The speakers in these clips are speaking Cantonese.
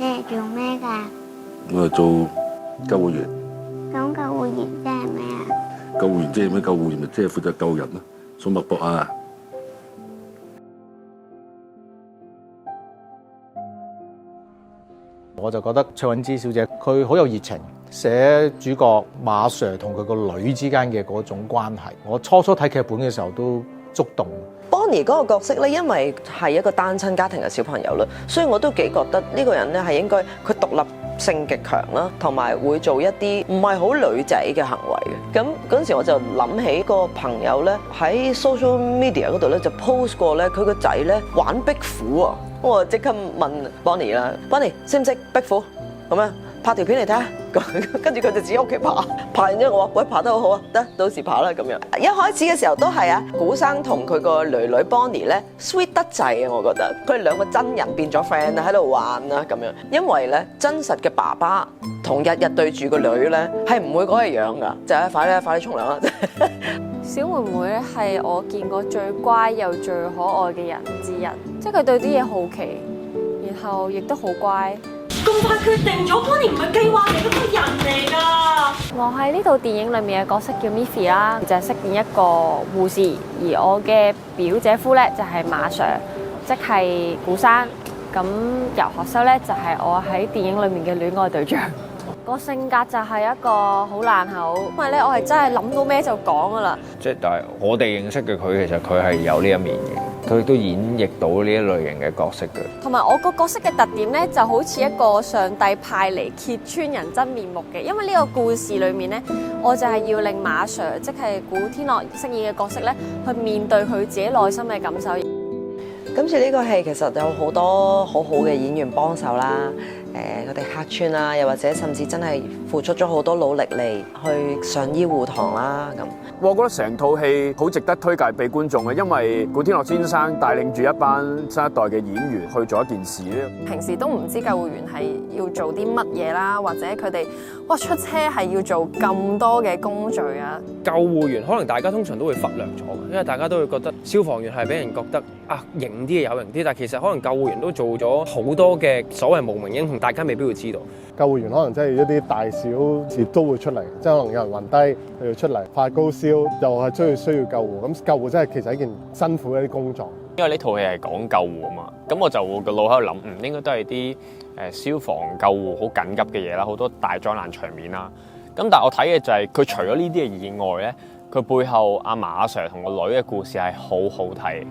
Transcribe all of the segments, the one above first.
你係做咩㗎？我係做救護員。咁救護員即係咩啊？救護員即係咩？救護員咪即係負責救人咯，送脈搏啊！我就覺得卓韻芝小姐佢好有熱情，寫主角馬 Sir 同佢個女之間嘅嗰種關係，我初睇劇本嘅時候都觸動。Bonnie 嗰個角色咧，因為係一個單親家庭嘅小朋友啦，所以我都幾覺得呢個人咧係應該佢獨立性極強啦，同埋會做一啲唔係好女仔嘅行為嘅。咁嗰陣時我就諗起個朋友咧喺 social media 嗰度咧就 post 過咧佢個仔咧玩壁虎啊，我即刻問 Bonnie 啦 ，Bonnie 識唔識壁虎咁樣？拍條片嚟睇下，跟住佢就自己屋企爬完之後我話：喂，爬得好好啊，得到時爬啦咁樣。一開始嘅時候都係啊，古生同佢個女女 Bonnie 咧 sweet 得滯啊，我覺得佢哋兩個真人變咗 friend 啊，喺度玩啊咁樣。因為咧真實嘅爸爸同日日對住個女咧係唔會嗰個樣噶，就係快啲沖涼啦。小妹妹咧係我見過最乖又最可愛嘅人之一，即係佢對啲嘢好奇，然後亦都好乖。咁快決定咗，Bonnie唔係計劃嚟嗰個人嚟㗎。我喺呢套電影裏面嘅角色叫 Miffy 啦，就係飾演一個護士，而我嘅表姐夫咧就係馬 Sir，即係古生。咁游學修咧就係我喺電影裏面嘅戀愛對象。個性格就係一個好爛口，因為咧我係真係諗到咩就講㗎啦。即係但係我哋認識嘅佢，其實佢係有呢一面嘅，佢亦都演繹到呢一類型嘅角色嘅。同埋我個角色嘅特點咧，就好似一個上帝派嚟揭穿人真面目嘅，因為呢個故事裏面咧，我就係要令馬 Sir，即係古天樂飾演嘅角色咧，去面對佢自己內心嘅感受。今次呢個戲其實有好多好好嘅演員幫手啦，佢哋客串啦，又或者甚至真係付出咗好多努力嚟去上醫護堂啦咁。我覺得成套戲好值得推介俾觀眾嘅，因為古天樂先生帶領住一班新一代嘅演員去做一件事咧。平時都唔知救護員係要做啲乜嘢啦，或者佢哋出車係要做咁多嘅工序啊。救護員可能大家通常都會忽略咗，因為大家都會覺得消防員係俾人覺得型啲有型啲，但係其實可能救護員都做咗好多嘅所謂無名英雄，大家未必會知道。救護員可能真係一啲大小事都會出嚟，即係可能有人暈低，佢要出嚟發高燒，又係需要救護。咁救護真係其實係一件辛苦嘅一啲工作。因為呢套戲係講救護啊嘛，咁我就個腦喺度諗，應該都係啲消防救護好緊急嘅嘢啦，好多大災難場面啦。咁但係我睇嘅就係佢除咗呢啲嘅意外咧，佢背後阿馬 Sir 同個女嘅故事係好好睇。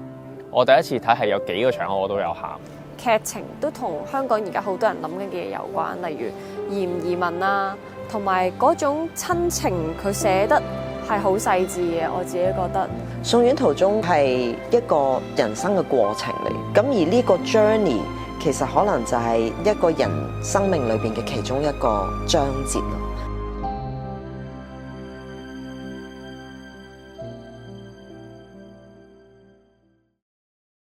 我第一次睇係有幾個場口我都有喊。劇情都同香港而家好多人諗緊嘅嘢有關，例如移唔移民啊，同埋嗰種親情，佢寫得係好細緻嘅。我自己覺得送院途中係一個人生嘅過程嚟，咁而呢個 journey 其實可能就係一個人生命裏邊嘅其中一個章節。